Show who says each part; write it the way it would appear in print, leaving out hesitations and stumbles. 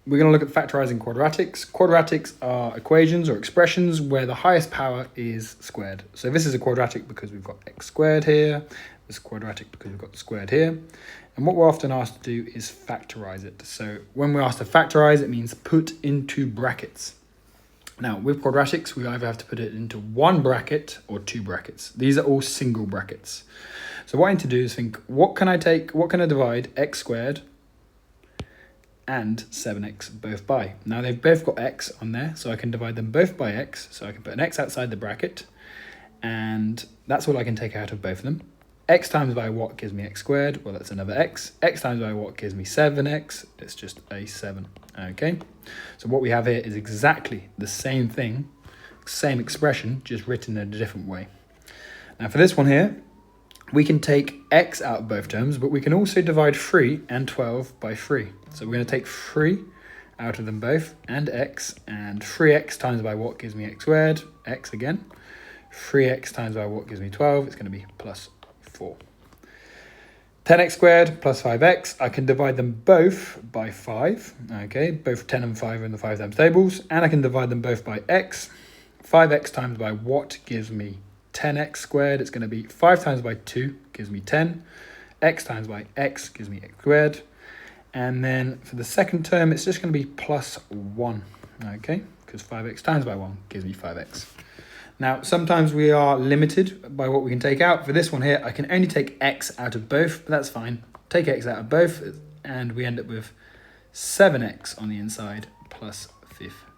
Speaker 1: we're going to look at factorising quadratics. Quadratics are equations or expressions where the highest power is squared. So this is a quadratic because we've got x squared here. This is quadratic because we've got the squared here. And what we're often asked to do is factorise it. So when we're asked to factorise, it means put into brackets. Now, with quadratics, we either have to put it into one bracket or two brackets. These are all single brackets. So what I need to do is think, what can I divide x squared and 7x both by? Now, they've both got x on there, so I can divide them both by x. So I can put an x outside the bracket, and that's all I can take out of both of them. X times by what gives me x squared? Well, that's another x. X times by what gives me 7x? It's just a 7. Okay, so what we have here is exactly the same thing, same expression, just written in a different way. Now for this one here, we can take x out of both terms, but we can also divide 3 and 12 by 3. So we're going to take 3 out of them both and x, and 3x times by what gives me x squared? X again. 3x times by what gives me 12? It's going to be plus 4. 10x squared plus 5x, I can divide them both by 5, okay, both 10 and 5 are in the 5 times tables, and I can divide them both by x. 5x times by what gives me 10x squared? It's going to be 5 times by 2 gives me 10, x times by x gives me x squared, and then for the second term, it's just going to be plus 1, okay, because 5x times by 1 gives me 5x. Now, sometimes we are limited by what we can take out. For this one here, I can only take x out of both, but that's fine. Take x out of both, and we end up with 7x on the inside plus 15.